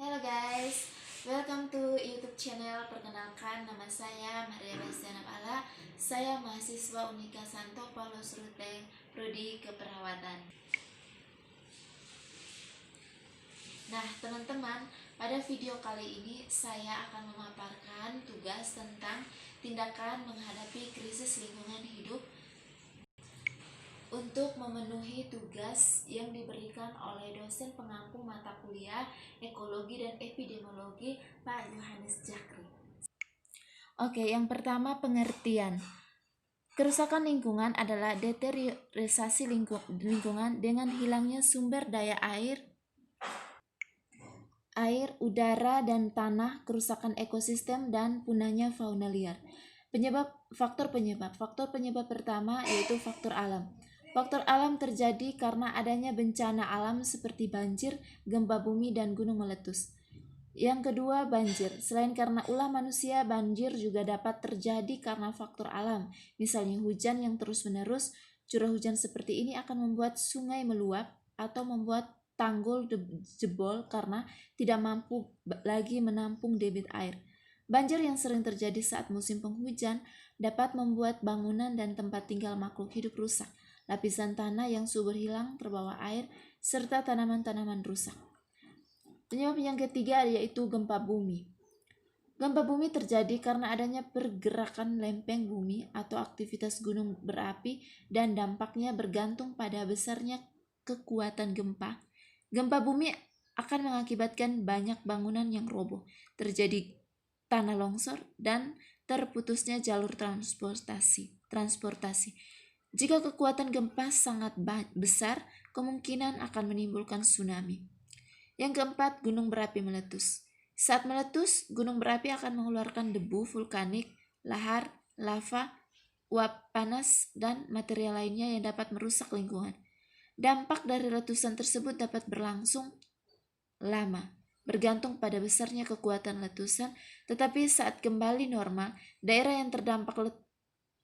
Halo guys, welcome to YouTube channel. Perkenalkan, nama saya Maria Bastiana Pala. Saya mahasiswa Unika Santo Paulus Ruteng, Prodi Keperawatan. Nah teman-teman, pada video kali ini saya akan memaparkan tugas tentang tindakan menghadapi krisis lingkungan hidup untuk memenuhi tugas yang diberikan oleh dosen pengampu mata kuliah Ekologi dan Epidemiologi Pak Yohanes Jakri. Oke, yang pertama pengertian. Kerusakan lingkungan adalah deteriorasi lingkungan dengan hilangnya sumber daya air, udara, dan tanah, kerusakan ekosistem, dan punahnya fauna liar. Faktor penyebab pertama yaitu faktor alam. Faktor alam terjadi karena adanya bencana alam seperti banjir, gempa bumi, dan gunung meletus. Yang kedua, banjir. Selain karena ulah manusia, banjir juga dapat terjadi karena faktor alam. Misalnya hujan yang terus-menerus, curah hujan seperti ini akan membuat sungai meluap atau membuat tanggul jebol karena tidak mampu lagi menampung debit air. Banjir yang sering terjadi saat musim penghujan dapat membuat bangunan dan tempat tinggal makhluk hidup rusak. Lapisan tanah yang subur hilang terbawa air, serta tanaman-tanaman rusak. Penyebab yang ketiga yaitu gempa bumi. Gempa bumi terjadi karena adanya pergerakan lempeng bumi atau aktivitas gunung berapi dan dampaknya bergantung pada besarnya kekuatan gempa. Gempa bumi akan mengakibatkan banyak bangunan yang roboh, terjadi tanah longsor, dan terputusnya jalur transportasi. Jika kekuatan gempa sangat besar, kemungkinan akan menimbulkan tsunami. Yang keempat, gunung berapi meletus. Saat meletus, gunung berapi akan mengeluarkan debu vulkanik, lahar, lava, uap panas, dan material lainnya yang dapat merusak lingkungan. Dampak dari letusan tersebut dapat berlangsung lama, bergantung pada besarnya kekuatan letusan, tetapi saat kembali normal, daerah yang terdampak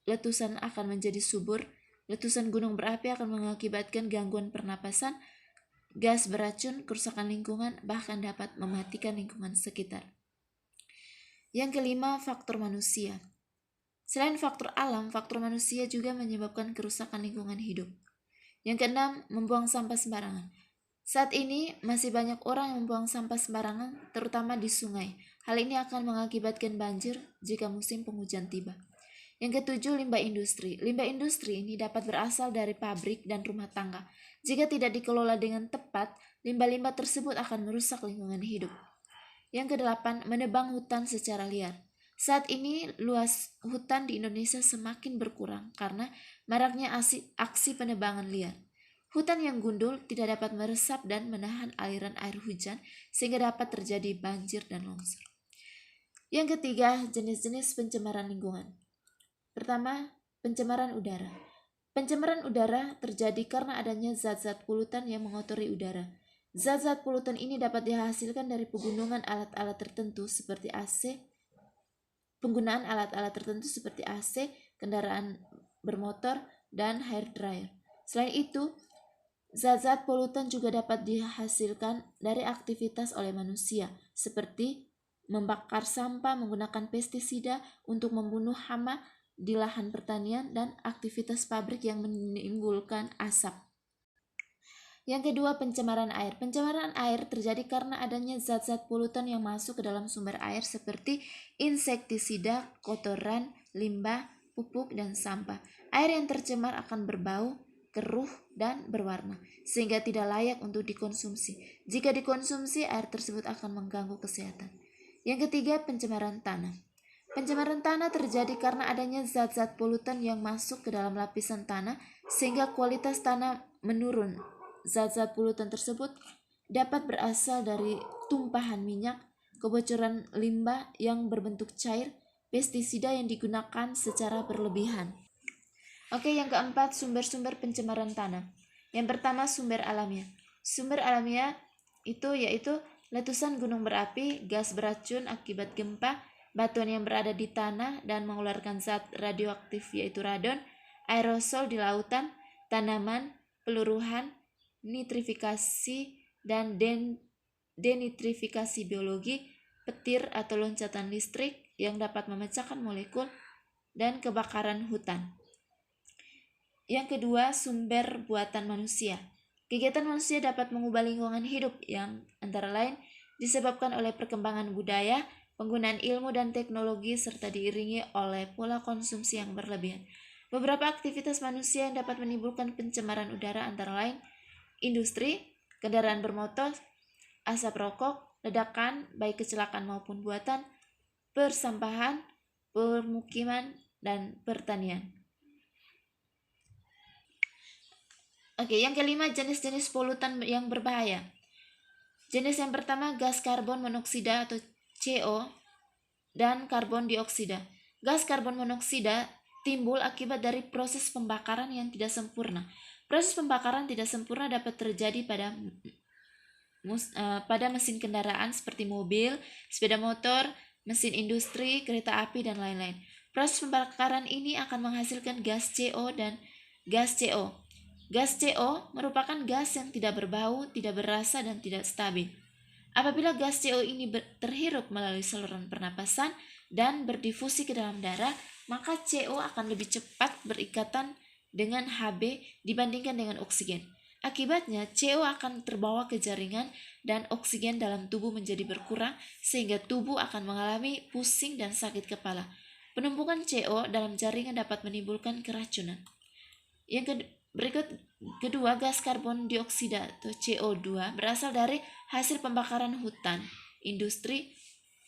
letusan akan menjadi subur. Letusan gunung berapi akan mengakibatkan gangguan pernapasan, gas beracun, kerusakan lingkungan, bahkan dapat mematikan lingkungan sekitar. Yang kelima, faktor manusia. Selain faktor alam, faktor manusia juga menyebabkan kerusakan lingkungan hidup. Yang keenam, membuang sampah sembarangan. Saat ini masih banyak orang yang membuang sampah sembarangan, terutama di sungai. Hal ini akan mengakibatkan banjir jika musim penghujan tiba. Yang ketujuh, limbah industri. Limbah industri ini dapat berasal dari pabrik dan rumah tangga. Jika tidak dikelola dengan tepat, limbah-limbah tersebut akan merusak lingkungan hidup. Yang kedelapan, menebang hutan secara liar. Saat ini luas hutan di Indonesia semakin berkurang karena maraknya aksi penebangan liar. Hutan yang gundul tidak dapat meresap dan menahan aliran air hujan sehingga dapat terjadi banjir dan longsor. Yang ketiga, jenis-jenis pencemaran lingkungan. Pertama, pencemaran udara. Pencemaran udara terjadi karena adanya zat-zat polutan yang mengotori udara. Zat-zat polutan ini dapat dihasilkan dari penggunaan alat-alat tertentu seperti AC, kendaraan bermotor, dan hair dryer. Selain itu, zat-zat polutan juga dapat dihasilkan dari aktivitas oleh manusia, seperti membakar sampah menggunakan pestisida untuk membunuh hama di lahan pertanian, dan aktivitas pabrik yang menimbulkan asap. Yang kedua, pencemaran air. Pencemaran air terjadi karena adanya zat-zat polutan yang masuk ke dalam sumber air seperti insektisida, kotoran, limbah, pupuk, dan sampah. Air yang tercemar akan berbau, keruh, dan berwarna, sehingga tidak layak untuk dikonsumsi. Jika dikonsumsi, air tersebut akan mengganggu kesehatan. Yang ketiga, pencemaran tanah. Pencemaran tanah terjadi karena adanya zat-zat polutan yang masuk ke dalam lapisan tanah sehingga kualitas tanah menurun. Zat-zat polutan tersebut dapat berasal dari tumpahan minyak, kebocoran limbah yang berbentuk cair, pestisida yang digunakan secara berlebihan. Oke, yang keempat, sumber-sumber pencemaran tanah. Yang pertama, sumber alamiah. Sumber alamiah itu yaitu letusan gunung berapi, gas beracun akibat gempa, batuan yang berada di tanah dan mengeluarkan zat radioaktif yaitu radon, aerosol di lautan, tanaman, peluruhan, nitrifikasi, dan denitrifikasi biologi, petir atau loncatan listrik yang dapat memecahkan molekul, dan kebakaran hutan. Yang kedua, sumber buatan manusia. Kegiatan manusia dapat mengubah lingkungan hidup yang antara lain disebabkan oleh perkembangan budaya, penggunaan ilmu dan teknologi, serta diiringi oleh pola konsumsi yang berlebihan. Beberapa aktivitas manusia yang dapat menimbulkan pencemaran udara antara lain industri, kendaraan bermotor, asap rokok, ledakan, baik kecelakaan maupun buatan, persampahan, permukiman, dan pertanian. Oke, yang kelima, jenis-jenis polutan yang berbahaya. Jenis yang pertama, gas karbon monoksida atau CO dan karbon dioksida. Gas karbon monoksida timbul akibat dari proses pembakaran yang tidak sempurna. Proses pembakaran tidak sempurna dapat terjadi pada mesin kendaraan seperti mobil, sepeda motor, mesin industri, kereta api, dan lain-lain. Proses pembakaran ini akan menghasilkan gas CO dan gas CO. Gas CO merupakan gas yang tidak berbau, tidak berasa, dan tidak stabil. Apabila gas CO ini terhirup melalui saluran pernapasan dan berdifusi ke dalam darah, maka CO akan lebih cepat berikatan dengan Hb dibandingkan dengan oksigen. Akibatnya, CO akan terbawa ke jaringan dan oksigen dalam tubuh menjadi berkurang sehingga tubuh akan mengalami pusing dan sakit kepala. Penumpukan CO dalam jaringan dapat menimbulkan keracunan. Yang kedua, gas karbon dioksida atau CO2 berasal dari hasil pembakaran hutan, industri,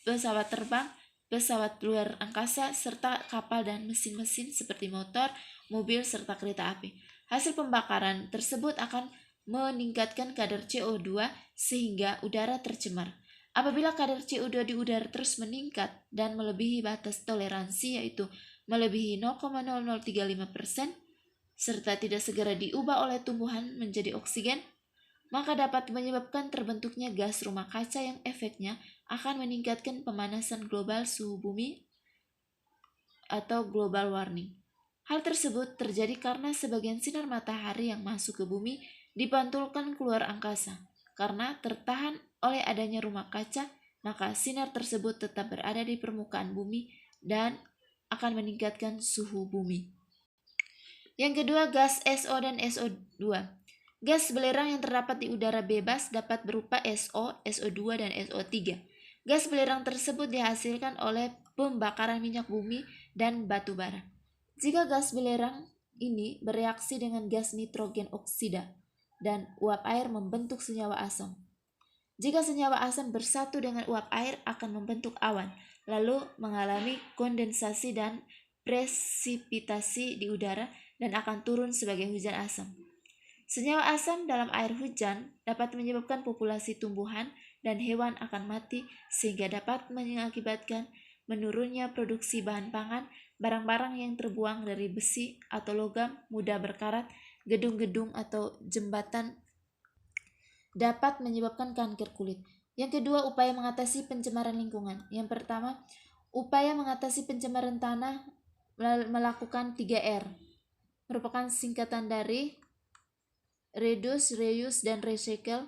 pesawat terbang, pesawat luar angkasa, serta kapal dan mesin-mesin seperti motor, mobil, serta kereta api. Hasil pembakaran tersebut akan meningkatkan kadar CO2 sehingga udara tercemar. Apabila kadar CO2 di udara terus meningkat dan melebihi batas toleransi, yaitu melebihi 0,0035%, serta tidak segera diubah oleh tumbuhan menjadi oksigen, maka dapat menyebabkan terbentuknya gas rumah kaca yang efeknya akan meningkatkan pemanasan global suhu bumi atau global warming. Hal tersebut terjadi karena sebagian sinar matahari yang masuk ke bumi dipantulkan keluar angkasa. Karena tertahan oleh adanya rumah kaca, maka sinar tersebut tetap berada di permukaan bumi dan akan meningkatkan suhu bumi. Yang kedua, gas SO dan SO2. Gas belerang yang terdapat di udara bebas dapat berupa SO, SO2, dan SO3. Gas belerang tersebut dihasilkan oleh pembakaran minyak bumi dan batu bara. Jika gas belerang ini bereaksi dengan gas nitrogen oksida dan uap air membentuk senyawa asam. Jika senyawa asam bersatu dengan uap air akan membentuk awan, lalu mengalami kondensasi dan presipitasi di udara dan akan turun sebagai hujan asam. Senyawa asam dalam air hujan dapat menyebabkan populasi tumbuhan dan hewan akan mati sehingga dapat mengakibatkan menurunnya produksi bahan pangan, barang-barang yang terbuang dari besi atau logam mudah berkarat, gedung-gedung atau jembatan dapat menyebabkan kanker kulit. Yang kedua, upaya mengatasi pencemaran lingkungan. Yang pertama, upaya mengatasi pencemaran tanah melakukan 3R. Merupakan singkatan dari reduce, reuse, dan recycle,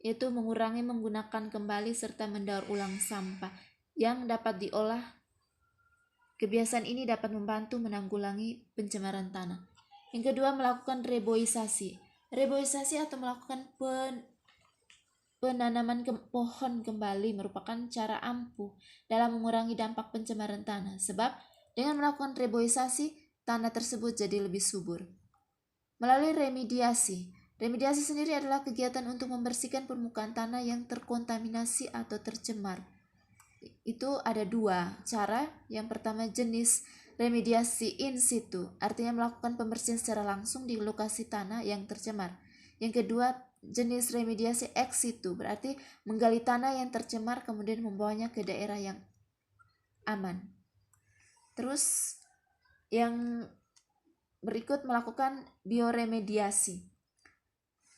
yaitu mengurangi, menggunakan kembali, serta mendaur ulang sampah yang dapat diolah. Kebiasaan ini dapat membantu menanggulangi pencemaran tanah. Yang kedua, melakukan reboisasi. Reboisasi atau melakukan penanaman pohon kembali merupakan cara ampuh dalam mengurangi dampak pencemaran tanah, sebab dengan melakukan reboisasi, tanah tersebut jadi lebih subur. Melalui remediasi. Remediasi sendiri adalah kegiatan untuk membersihkan permukaan tanah yang terkontaminasi atau tercemar. Itu ada dua cara. Yang pertama, jenis remediasi in situ, artinya melakukan pembersihan secara langsung di lokasi tanah yang tercemar. Yang kedua, jenis remediasi ex situ, berarti menggali tanah yang tercemar kemudian membawanya ke daerah yang aman. Terus yang berikut, melakukan bioremediasi.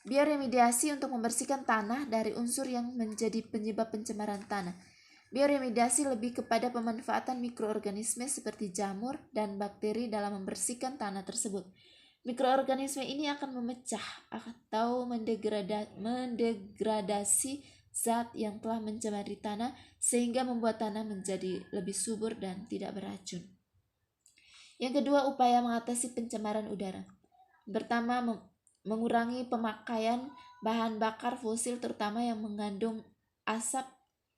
Bioremediasi untuk membersihkan tanah dari unsur yang menjadi penyebab pencemaran tanah. Bioremediasi lebih kepada pemanfaatan mikroorganisme seperti jamur dan bakteri dalam membersihkan tanah tersebut. Mikroorganisme ini akan memecah atau mendegradasi zat yang telah mencemari tanah sehingga membuat tanah menjadi lebih subur dan tidak beracun. Yang kedua, upaya mengatasi pencemaran udara. Pertama, mengurangi pemakaian bahan bakar fosil terutama yang mengandung asap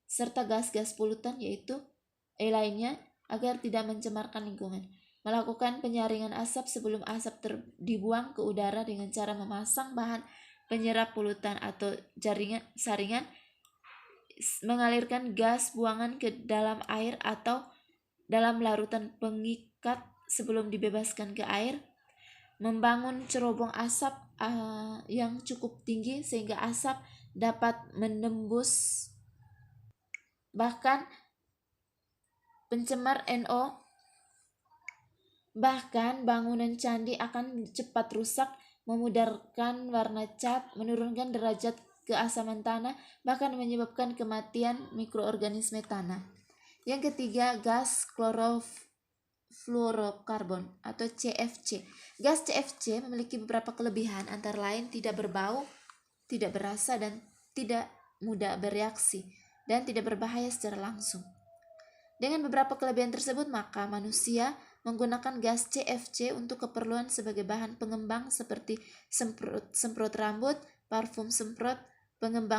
serta gas-gas polutan lainnya agar tidak mencemarkan lingkungan. Melakukan penyaringan asap sebelum asap dibuang ke udara dengan cara memasang bahan penyerap polutan atau saringan, mengalirkan gas buangan ke dalam air atau dalam larutan pengikat sebelum dibebaskan ke air, membangun cerobong asap yang cukup tinggi sehingga asap dapat menembus bahkan pencemar NO. Bahkan bangunan candi akan cepat rusak, memudarkan warna cat, menurunkan derajat keasaman tanah, bahkan menyebabkan kematian mikroorganisme tanah. Yang ketiga, gas klorofluorokarbon atau CFC. Gas CFC memiliki beberapa kelebihan, antara lain tidak berbau, tidak berasa, dan tidak mudah bereaksi, dan tidak berbahaya secara langsung. Dengan beberapa kelebihan tersebut, maka manusia menggunakan gas CFC untuk keperluan sebagai bahan pengembang seperti semprot rambut, parfum semprot, pengembang